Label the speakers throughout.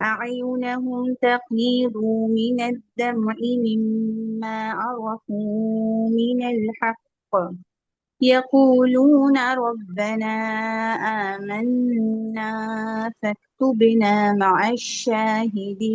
Speaker 1: أعينهم تفيض من الدمع مما عرفوا من الحق يقولون ربنا آمنا فاكتبنا مع الشاهدين।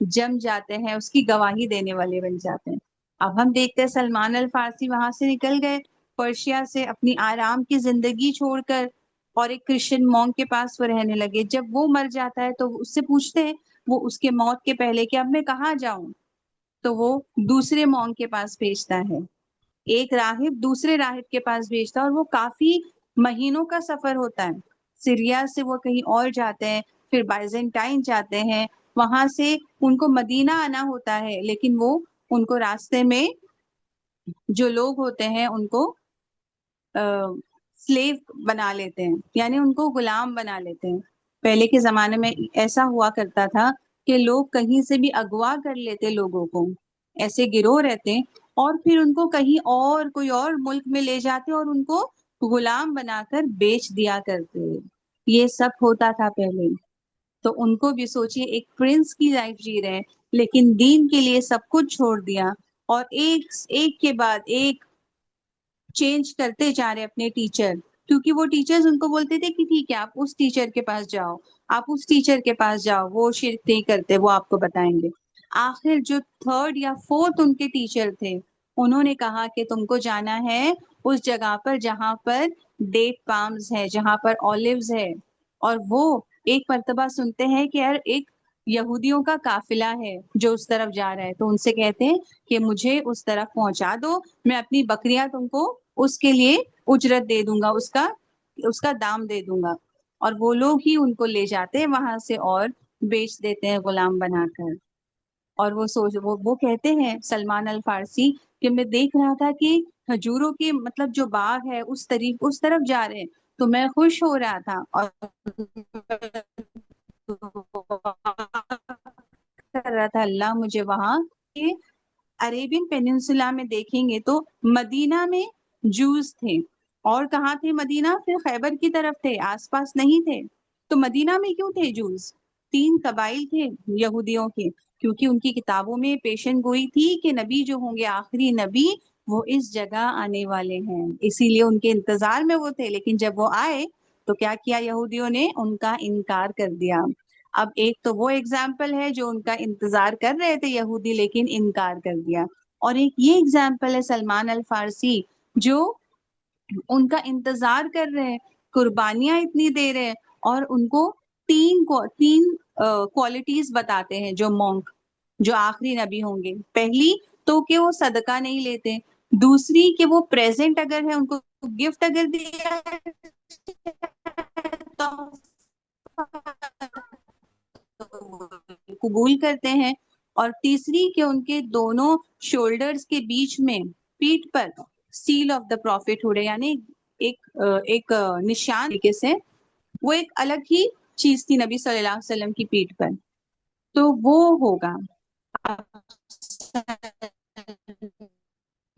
Speaker 1: جم جاتے ہیں، اس کی گواہی دینے والے بن جاتے ہیں۔ اب ہم دیکھتے ہیں سلمان الفارسی وہاں سے نکل گئے پرشیا سے، اپنی آرام کی زندگی چھوڑ کر، اور ایک کرسچن مونک کے پاس وہ رہنے لگے۔ جب وہ مر جاتا ہے تو اس سے پوچھتے ہیں وہ اس کے موت کے پہلے کہ اب میں کہاں جاؤں، تو وہ دوسرے مونک کے پاس بھیجتا ہے، ایک راہب دوسرے راہب کے پاس بھیجتا ہے، اور وہ کافی مہینوں کا سفر ہوتا ہے۔ سیریا سے وہ کہیں اور جاتے ہیں، پھر بائزنٹائن جاتے ہیں، وہاں سے ان کو مدینہ آنا ہوتا ہے، لیکن وہ ان کو راستے میں جو لوگ ہوتے ہیں ان کو سلیو بنا لیتے ہیں، یعنی ان کو غلام بنا لیتے ہیں۔ پہلے کے زمانے میں ایسا ہوا کرتا تھا کہ لوگ کہیں سے بھی اغوا کر لیتے لوگوں کو، ایسے گروہ رہتے، اور پھر ان کو کہیں اور کوئی اور ملک میں لے جاتے اور ان کو غلام بنا کر بیچ دیا کرتے۔ یہ سب ہوتا تھا پہلے۔ تو ان کو بھی سوچئے ایک پرنس کی لائف جی رہے ہیں، لیکن دین کے لیے سب کچھ چھوڑ دیا، اور ایک کے بعد ایک چینج کرتے جا رہے اپنے ٹیچر، کیونکہ وہ ٹیچرز ان کو بولتے تھے کہ ٹھیک ہے آپ اس ٹیچر کے پاس جاؤ، آپ اس ٹیچر کے پاس جاؤ، وہ شرک نہیں کرتے، وہ آپ کو بتائیں گے۔ آخر جو تھرڈ یا فورتھ ان کے ٹیچر تھے، انہوں نے کہا کہ تم کو جانا ہے اس جگہ پر جہاں پر ڈیٹ پامز ہے، جہاں پر اولیوز ہے، اور وہ ایک مرتبہ سنتے ہیں کہ یار ایک یہودیوں کا قافلہ ہے جو اس طرف جا رہا ہے، تو ان سے کہتے ہیں کہ مجھے اس طرف پہنچا دو، میں اپنی بکریاں تم کو اس کے لیے اجرت دے دوں گا، اس کا دام دے دوں گا، اور وہ لوگ ہی ان کو لے جاتے ہیں وہاں سے اور بیچ دیتے ہیں غلام بنا کر۔ اور وہ کہتے ہیں سلمان الفارسی کہ میں دیکھ رہا تھا کہ کھجوروں کے مطلب جو باغ ہے اس طرف جا رہے ہیں، تو میں خوش ہو رہا تھا، اور کر رہا تھا اللہ مجھے وہاں کے عریبین پیننسولا میں دیکھیں گے تو مدینہ میں جوز تھے، اور کہاں تھے مدینہ؟ پھر خیبر کی طرف تھے، آس پاس نہیں تھے۔ تو مدینہ میں کیوں تھے جوز؟ 3 قبائل تھے یہودیوں کے، کیونکہ ان کی کتابوں میں پیشن گوئی تھی کہ نبی جو ہوں گے آخری نبی وہ اس جگہ آنے والے ہیں، اسی لیے ان کے انتظار میں وہ تھے۔ لیکن جب وہ آئے تو کیا کیا یہودیوں نے؟ ان کا انکار کر دیا۔ اب ایک تو وہ ایگزامپل ہے جو ان کا انتظار کر رہے تھے یہودی لیکن انکار کر دیا، اور ایک یہ ایگزامپل ہے سلمان الفارسی جو ان کا انتظار کر رہے ہیں، قربانیاں اتنی دے رہے ہیں، اور ان کو تین کوالٹیز بتاتے ہیں جو مونک جو آخری نبی ہوں گے۔ پہلی تو کہ وہ صدقہ نہیں لیتے، دوسری کہ وہ پریزنٹ اگر ہے، ان کو گفٹ اگر دیا قبول کرتے ہیں، اور تیسری کہ ان کے دونوں شولڈرز کے بیچ میں پیٹھ پر seal of the prophethood ہے، یعنی ایک نشان طریقے سے وہ ایک الگ ہی چیز تھی نبی صلی اللہ علیہ وسلم کی پیٹھ پر، تو وہ ہوگا۔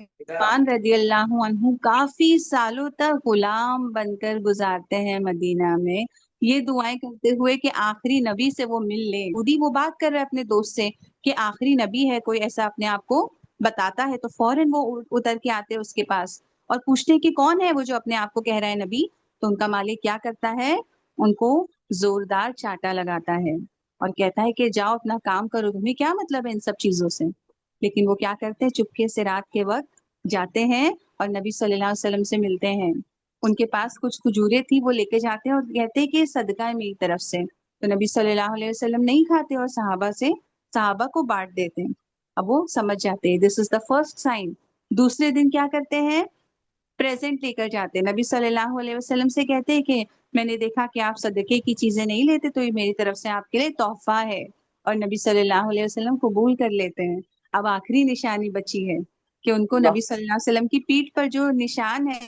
Speaker 1: عثمان رضی اللہ عنہ کافی سالوں تک غلام بن کر گزارتے ہیں مدینہ میں، یہ دعائیں کرتے ہوئے کہ آخری نبی سے وہ مل لیں۔ خود ہی وہ بات کر رہے اپنے دوست سے کہ آخری نبی ہے کوئی ایسا اپنے آپ کو بتاتا ہے، تو فوراً وہ اتر کے آتے اس کے پاس اور پوچھتے ہیں کہ کون ہے وہ جو اپنے آپ کو کہہ رہا ہے نبی؟ تو ان کا مالک کیا کرتا ہے؟ ان کو زوردار چاٹا لگاتا ہے اور کہتا ہے کہ جاؤ اپنا کام کرو، تمہیں کیا مطلب ہے ان سب چیزوں سے؟ لیکن وہ کیا کرتے ہیں؟ چپکے سے رات کے وقت جاتے ہیں اور نبی صلی اللہ علیہ وسلم سے ملتے ہیں۔ ان کے پاس کچھ کھجوریں تھی، وہ لے کے جاتے ہیں اور کہتے ہیں کہ صدقہ ہے میری طرف سے، تو نبی صلی اللہ علیہ وسلم نہیں کھاتے اور صحابہ کو بانٹ دیتے ہیں۔ اب وہ سمجھ جاتے ہیں دس از دا فرسٹ سائن۔ دوسرے دن کیا کرتے ہیں؟ پریزنٹ لے کر جاتے ہیں، نبی صلی اللہ علیہ وسلم سے کہتے ہیں کہ میں نے دیکھا کہ آپ صدقے کی چیزیں نہیں لیتے، تو یہ میری طرف سے آپ کے لیے تحفہ ہے، اور نبی صلی اللہ علیہ وسلم قبول کر لیتے ہیں۔ اب آخری نشانی بچی ہے کہ ان کو نبی صلی اللہ علیہ وسلم کی پیٹھ پر جو نشان ہے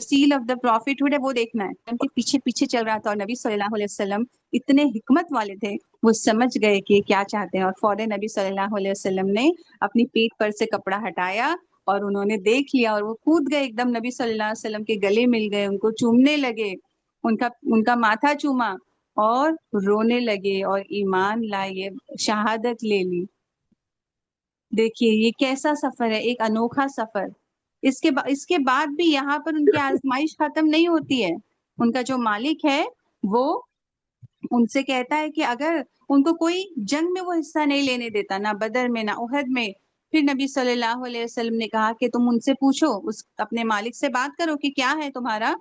Speaker 1: سیل آف دا پروفٹ ہے وہ دیکھنا ہے۔ ان کے پیچھے پیچھے چل رہا تھا اور نبی صلی اللہ علیہ وسلم اتنے حکمت والے تھے، وہ سمجھ گئے کہ کیا چاہتے ہیں، اور فوراً نبی صلی اللہ علیہ وسلم نے اپنی پیٹھ پر سے کپڑا ہٹایا اور انہوں نے دیکھ لیا، اور وہ کود گئے ایک دم نبی صلی اللہ علیہ وسلم کے گلے مل گئے، ان کو چومنے لگے، ان کا ماتھا چوما اور رونے لگے اور ایمان لائے، شہادت لے لی۔ دیکھیے یہ کیسا سفر ہے، ایک انوکھا سفر۔ اس کے بعد بھی یہاں پر ان کی آزمائش ختم نہیں ہوتی ہے، ان کا جو مالک ہے وہ ان سے کہتا ہے کہ اگر ان کو کوئی جنگ میں وہ حصہ نہیں لینے دیتا، نہ بدر میں نہ احد میں، پھر نبی صلی اللہ علیہ وسلم نے کہا کہ تم ان سے پوچھو، اپنے مالک سے بات کرو کہ کیا ہے تمہارا،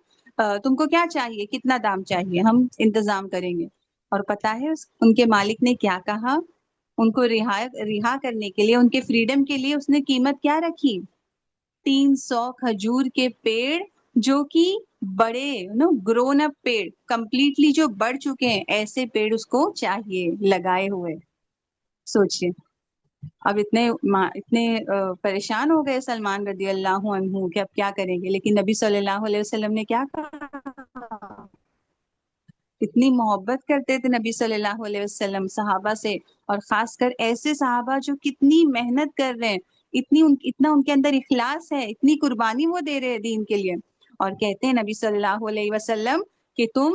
Speaker 1: تم کو کیا چاہیے، کتنا دام چاہیے، ہم انتظام کریں گے۔ اور پتہ ہے ان کے مالک نے کیا کہا؟ ان کو رہا کرنے کے لیے، ان کے فریڈم کے لیے اس نے قیمت کیا رکھی؟ 300 کھجور کے پیڑ، جو کہ بڑے گرون اپ پیڑ، کمپلیٹلی جو بڑھ چکے ہیں، ایسے پیڑ اس کو چاہیے لگائے ہوئے۔ سوچئے اب اتنے پریشان ہو گئے سلمان رضی اللہ عنہ کہ اب کیا کریں گے، لیکن نبی صلی اللہ علیہ وسلم نے کیا کہا؟ اتنی محبت کرتے تھے نبی صلی اللہ علیہ وسلم صحابہ سے، اور خاص کر ایسے صحابہ جو کتنی محنت کر رہے ہیں، اتنا ان کے اندر اخلاص ہے، اتنی قربانی وہ دے رہے ہیں دین کے لیے۔ اور کہتے ہیں نبی صلی اللہ علیہ وسلم کہ تم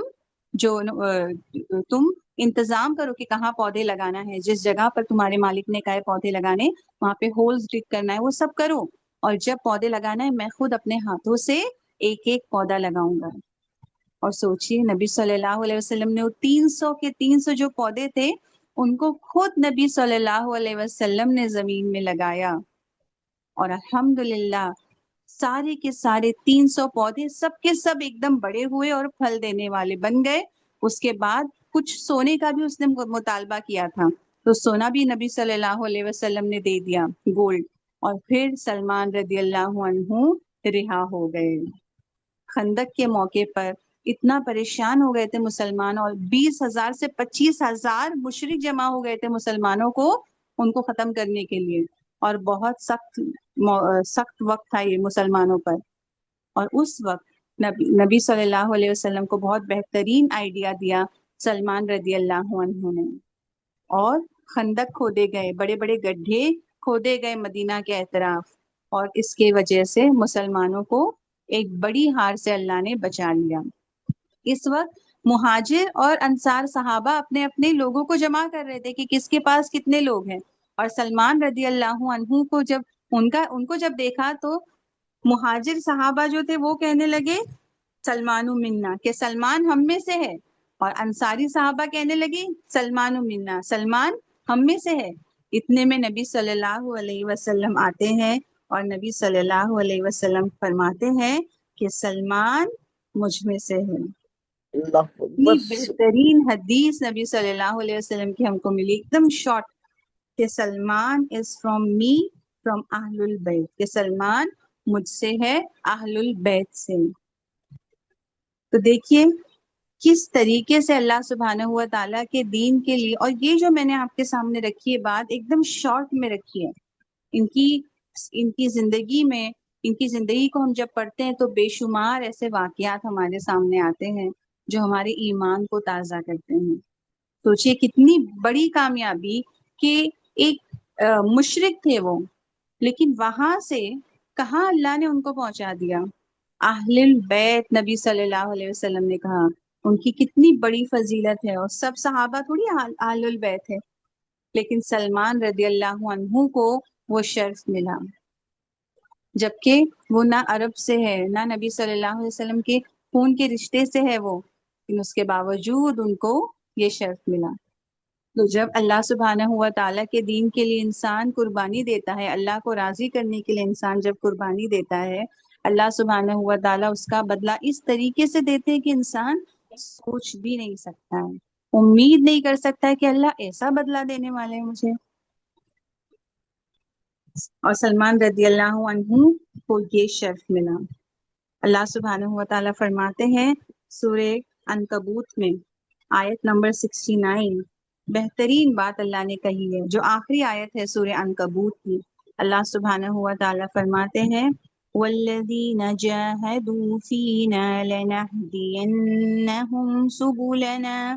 Speaker 1: انتظام کرو کہ کہاں پودے لگانا ہے، جس جگہ پر تمہارے مالک نے کہا ہے پودے لگانے، وہاں پہ ہولز ڈگ کرنا ہے، وہ سب کرو، اور جب پودے لگانا ہے میں خود اپنے ہاتھوں سے ایک ایک پودا لگاؤں گا۔ اور سوچئے نبی صلی اللہ علیہ وسلم نے وہ 300 کے 300 جو پودے تھے ان کو خود نبی صلی اللہ علیہ وسلم نے زمین میں لگایا، اور الحمدللہ سارے کے سارے 300 پودے سب کے سب ایک دم بڑے ہوئے اور پھل دینے والے بن گئے۔ اس کے بعد کچھ سونے کا بھی اس نے مطالبہ کیا تھا، تو سونا بھی نبی صلی اللہ علیہ وسلم نے دے دیا، گولڈ، اور پھر سلمان رضی اللہ عنہ رہا ہو گئے۔ خندق کے موقع پر اتنا پریشان ہو گئے تھے مسلمان، اور 20,000 سے 25,000 مشرک جمع ہو گئے تھے مسلمانوں کو ان کو ختم کرنے کے لیے، اور بہت سخت وقت تھا یہ مسلمانوں پر۔ اور اس وقت نبی صلی اللہ علیہ وسلم کو بہت بہترین آئیڈیا دیا سلمان رضی اللہ عنہ نے، اور خندق کھودے گئے، بڑے بڑے گڈھے کھودے گئے مدینہ کے اطراف، اور اس کے وجہ سے مسلمانوں کو ایک بڑی ہار سے اللہ نے بچا لیا۔ اس وقت مہاجر اور انصار صحابہ اپنے اپنے لوگوں کو جمع کر رہے تھے کہ کس کے پاس کتنے لوگ ہیں، اور سلمان رضی اللہ عنہ کو جب ان کو جب دیکھا تو مہاجر صحابہ جو تھے وہ کہنے لگے سلمان منا، کہ سلمان ہم میں سے ہے، اور انصاری صحابہ کہنے لگے سلمان منا، سلمان ہم میں سے ہے۔ اتنے میں نبی صلی اللہ علیہ وسلم آتے ہیں، اور نبی صلی اللہ علیہ وسلم فرماتے ہیں کہ سلمان مجھ میں سے ہے۔
Speaker 2: اللہ
Speaker 1: اتنی
Speaker 2: بس
Speaker 1: بہترین حدیث نبی صلی اللہ علیہ وسلم کی ہم کو ملی، ایک دم شارٹ، کہ Salman is from me, from اہل البیت، کہ سلمان مجھ سے ہے، اہل البیت سے۔ تو دیکھیے کس طریقے سے اللہ سبحانہ ہوا تعالیٰ کے دین کے لیے، اور یہ جو میں نے آپ کے سامنے رکھی ہے بات ایک دم شارٹ میں رکھی ہے، ان کی زندگی میں، ان کی زندگی کو ہم جب پڑھتے ہیں تو بے شمار ایسے واقعات ہمارے سامنے آتے ہیں جو ہمارے ایمان کو تازہ کرتے ہیں۔ سوچئے کتنی بڑی کامیابی کہ ایک مشرک تھے وہ، لیکن وہاں سے کہاں اللہ نے ان کو پہنچا دیا، اہل البیت نبی صلی اللہ علیہ وسلم نے کہا ان کی کتنی بڑی فضیلت ہے، اور سب صحابہ تھوڑی اہل البیت ہے، لیکن سلمان رضی اللہ عنہ کو وہ شرف ملا، جبکہ وہ نہ عرب سے ہے، نہ نبی صلی اللہ علیہ وسلم کے خون کے رشتے سے ہے وہ، لیکن اس کے باوجود ان کو یہ شرف ملا۔ تو جب اللہ سبحانہ ہوا تعالیٰ کے دین کے لیے انسان قربانی دیتا ہے، اللہ کو راضی کرنے کے لیے انسان جب قربانی دیتا ہے، اللہ سبحانہ ہوا تعالیٰ اس کا بدلہ اس طریقے سے دیتے ہیں کہ انسان سوچ بھی نہیں سکتا ہے، امید نہیں کر سکتا ہے کہ اللہ ایسا بدلہ دینے والے ہیں مجھے۔ اور سلمان رضی اللہ عنہ کو یہ شرف ملا۔ اللہ سبحانہ ہوا تعالیٰ فرماتے ہیں سورہ عنکبوت میں آیت نمبر 69، بہترین بات اللہ نے کہی ہے، جو آخری آیت ہے سورہ عنکبوت کی۔ اللہ سبحانہ ہوا تعالیٰ فرماتے ہیں وَالَّذِينَ جَاهَدُوا فِينَا لَنَهْدِيَنَّهُمْ سُبُلَنَا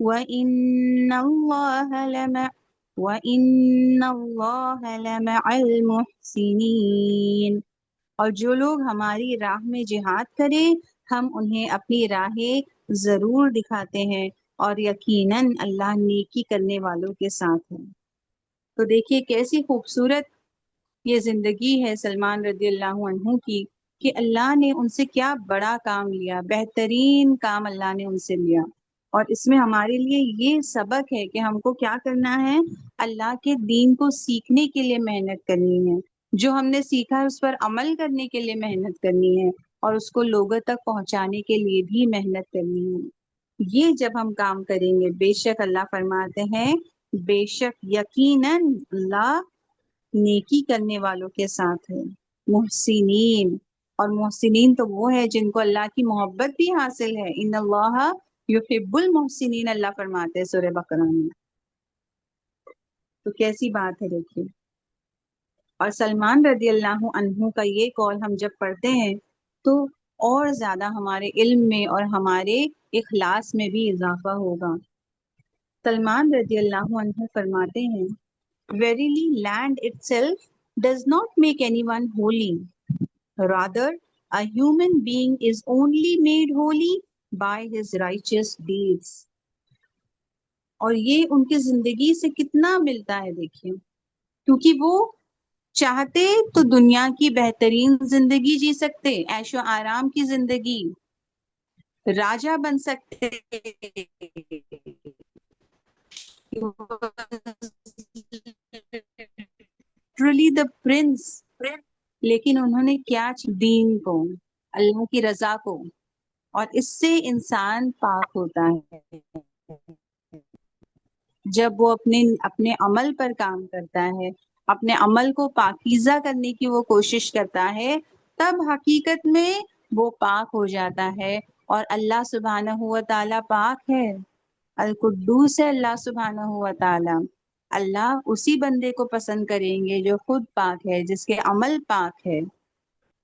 Speaker 1: وَإِنَّ اللَّهَ لَمَعَ الْمُحْسِنِينَ، اور جو لوگ ہماری راہ میں جہاد کریں ہم انہیں اپنی راہیں ضرور دکھاتے ہیں، اور یقیناً اللہ نیکی کرنے والوں کے ساتھ ہے۔ تو دیکھیے کیسی خوبصورت یہ زندگی ہے سلمان رضی اللہ عنہ کی، کہ اللہ نے ان سے کیا بڑا کام لیا، بہترین کام اللہ نے ان سے لیا. اور اس میں ہمارے لیے یہ سبق ہے کہ ہم کو کیا کرنا ہے، اللہ کے دین کو سیکھنے کے لیے محنت کرنی ہے، جو ہم نے سیکھا ہے اس پر عمل کرنے کے لیے محنت کرنی ہے، اور اس کو لوگوں تک پہنچانے کے لیے بھی محنت کرنی ہے. یہ جب ہم کام کریں گے، بے شک اللہ فرماتے ہیں بے شک یقیناً اللہ نیکی کرنے والوں کے ساتھ ہے، محسنین. اور محسنین تو وہ ہے جن کو اللہ کی محبت بھی حاصل ہے. ان اللہ یحب المحسنین، اللہ فرماتے ہیں سورہ بقرہ میں. تو کیسی بات ہے دیکھیے. اور سلمان رضی اللہ عنہ کا یہ قول ہم جب پڑھتے ہیں تو اور زیادہ ہمارے علم میں اور ہمارے اخلاص میں بھی اضافہ ہوگا. سلمان رضی اللہ عنہ فرماتے ہیں Verily land itself does not make anyone holy. Rather, a human being is only made holy by his righteous deeds. اور یہ ان کی زندگی سے کتنا ملتا ہے دیکھیے، کیونکہ وہ چاہتے تو دنیا کی بہترین زندگی جی سکتے، عیش و آرام کی زندگی، راجا بن سکتے، literally the prince. لیکن انہوں نے کیا دین کو، اللہ کی رضا کو، اور اس سے انسان پاک ہوتا ہے. جب وہ اپنے عمل پر کام کرتا ہے، اپنے عمل کو پاکیزہ کرنے کی وہ کوشش کرتا ہے، تب حقیقت میں وہ پاک ہو جاتا ہے. اور اللہ سبحانہ و تعالیٰ پاک ہے، القدوس ہے اللہ سبحانہ و تعالیٰ. اللہ اسی بندے کو پسند کریں گے جو خود پاک ہے، جس کے عمل پاک ہے.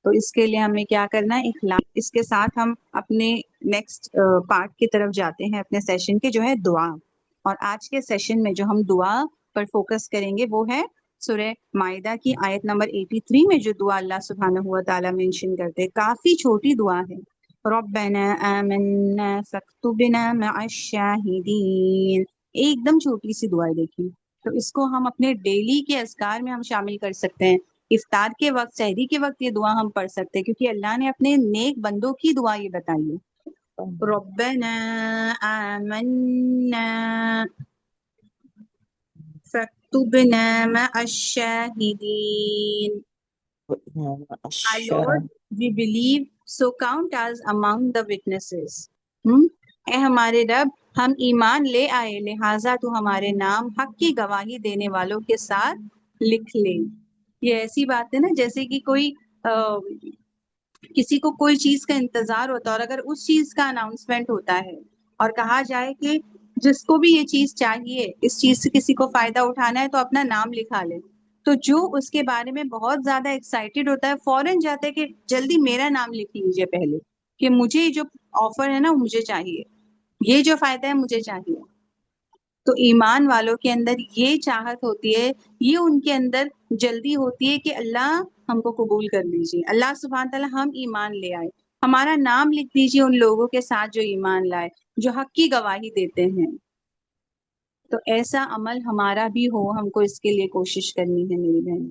Speaker 1: تو اس کے لیے ہمیں کیا کرنا ہے، اخلاص. اس کے ساتھ ہم اپنے نیکسٹ پارٹ کی طرف جاتے ہیں اپنے سیشن کے، جو ہے دعا. اور آج کے سیشن میں جو ہم دعا پر فوکس کریں گے وہ ہے سورہ مائدہ کی آیت نمبر 83 میں جو دعا اللہ سبحانہ ہوا تعالیٰ مینشن کرتے. کافی چھوٹی دعا ہے، ربنا آمنا فاکتبنا مع الشاہدین. ایک دم چھوٹی سی دعا ہے دیکھیے. تو اس کو ہم اپنے ڈیلی کے اذکار میں ہم شامل کر سکتے ہیں. افطار کے وقت، سحری کے وقت یہ دعا ہم پڑھ سکتے ہیں، کیونکہ اللہ نے اپنے نیک بندوں کی دعا یہ بتائی ہے. ربنا آمنا فاکتبنا مع الشاہدین. Our Lord, we believe, so count us among the witnesses. اے ہمارے رب، ہم ایمان لے آئے، لہٰذا تو ہمارے نام حق کی گواہی دینے والوں کے ساتھ لکھ لے. یہ ایسی بات ہے نا جیسے کہ کوئی کسی کو کوئی چیز کا انتظار ہوتا ہے، اور اگر اس چیز کا اناؤنسمنٹ ہوتا ہے اور کہا جائے کہ جس کو بھی یہ چیز چاہیے، اس چیز سے کسی کو فائدہ اٹھانا ہے تو اپنا نام لکھا لے. تو جو اس کے بارے میں بہت زیادہ ایکسائٹیڈ ہوتا ہے، فوراً جاتا ہے کہ جلدی میرا نام لکھ لیجیے پہلے، کہ مجھے جو آفر ہے نا وہ مجھے چاہیے، یہ جو فائدہ ہے مجھے چاہیے. تو ایمان والوں کے اندر یہ چاہت ہوتی ہے، یہ ان کے اندر جلدی ہوتی ہے کہ اللہ ہم کو قبول کر لیجیے، اللہ سبحانہ تعالیٰ ہم ایمان لے آئے، ہمارا نام لکھ دیجیے ان لوگوں کے ساتھ جو ایمان لائے، جو حق کی گواہی دیتے ہیں. تو ایسا عمل ہمارا بھی ہو، ہم کو اس کے لیے کوشش کرنی ہے میری بہن.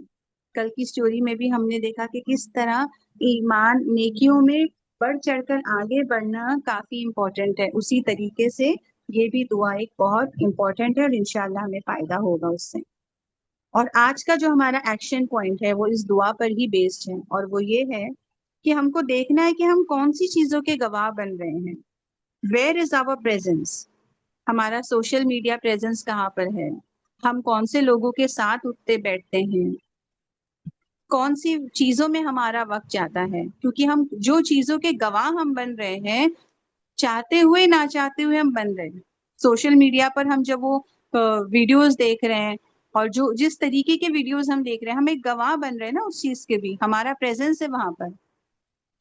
Speaker 1: کل کی سٹوری میں بھی ہم نے دیکھا کہ کس طرح ایمان، نیکیوں میں بڑھ چڑھ کر آگے بڑھنا کافی امپورٹنٹ ہے. اسی طریقے سے یہ بھی دعا ایک بہت امپورٹنٹ ہے، اور انشاءاللہ ہمیں فائدہ ہوگا اس سے. اور آج کا جو ہمارا ایکشن پوائنٹ ہے وہ اس دعا پر ہی بیسڈ ہے، اور وہ یہ ہے کہ ہم کو دیکھنا ہے کہ ہم کون سی چیزوں کے گواہ بن رہے ہیں. Where is our presence? ہمارا سوشل میڈیا پریزنس کہاں پر ہے؟ ہم کون سے لوگوں کے ساتھ اٹھتے بیٹھتے ہیں؟ کون سی چیزوں میں ہمارا وقت جاتا ہے؟ کیونکہ ہم جو چیزوں کے گواہ ہم بن رہے ہیں، چاہتے ہوئے نہ چاہتے ہوئے ہم بن رہے ہیں. سوشل میڈیا پر ہم جب وہ ویڈیوز دیکھ رہے ہیں، اور جو جس طریقے کے ویڈیوز ہم دیکھ رہے ہیں، ہم ایک گواہ بن رہے ہیں نا اس چیز کے بھی، ہمارا پریزنس ہے وہاں پر.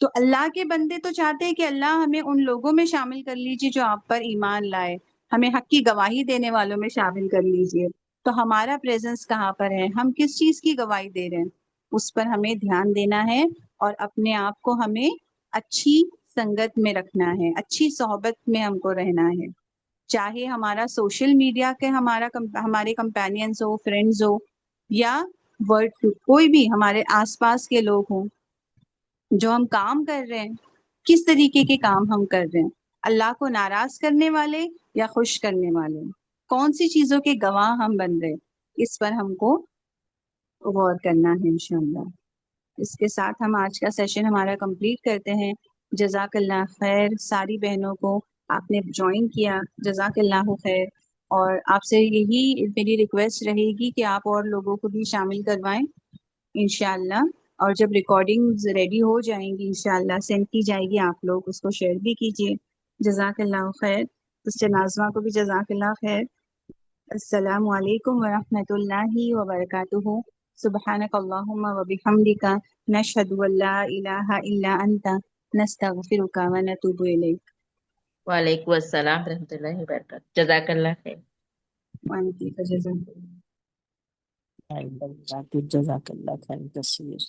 Speaker 1: تو اللہ کے بندے تو چاہتے ہیں کہ اللہ ہمیں ان لوگوں میں شامل کر لیجیے جو آپ پر ایمان لائے، ہمیں حق کی گواہی دینے والوں میں شامل کر لیجیے. تو ہمارا پریزنس کہاں پر ہے؟ ہم کس چیز کی گواہی دے رہے ہیں؟ اس پر ہمیں دھیان دینا ہے، اور اپنے آپ کو ہمیں اچھی سنگت میں رکھنا ہے، اچھی صحبت میں ہم کو رہنا ہے. چاہے ہمارا سوشل میڈیا کے ہمارے کمپینینز ہو، فرینڈز ہو، یا ورڈ کوئی بھی ہمارے آس پاس کے لوگ ہوں. جو ہم کام کر رہے ہیں کس طریقے کے کام ہم کر رہے ہیں، اللہ کو ناراض کرنے والے یا خوش کرنے والے، کون سی چیزوں کے گواہ ہم بن رہے، اس پر ہم کو غور کرنا ہے انشاءاللہ۔ اس کے ساتھ ہم آج کا سیشن ہمارا کمپلیٹ کرتے ہیں۔ جزاک اللہ خیر ساری بہنوں کو، آپ نے جوائن کیا، جزاک اللہ خیر۔ اور آپ سے یہی میری ریکویسٹ رہے گی کہ آپ اور لوگوں کو بھی شامل کروائیں انشاءاللہ، اور جب ریکارڈنگز ریڈی ہو جائیں گی انشاءاللہ سینڈ کی جائے گی، آپ لوگ اس کو شیئر بھی کیجیے۔ جزاک اللہ خیر۔ سسٹر ناظمہ کو بھی جزاک اللہ خیر۔ السلام علیکم ورحمۃ اللہ وبرکاتہ۔ سبحانک اللہم وبحمدک، نشہد ان لا الہ الا انت، نستغفرک ونتوب الیک۔
Speaker 2: وعلیکم السلام ورحمۃ اللہ وبرکاتہ، جزاک اللہ خیر۔
Speaker 1: وانتی فجزاک اللہ۔
Speaker 3: جزاک اللہ خیر تصویر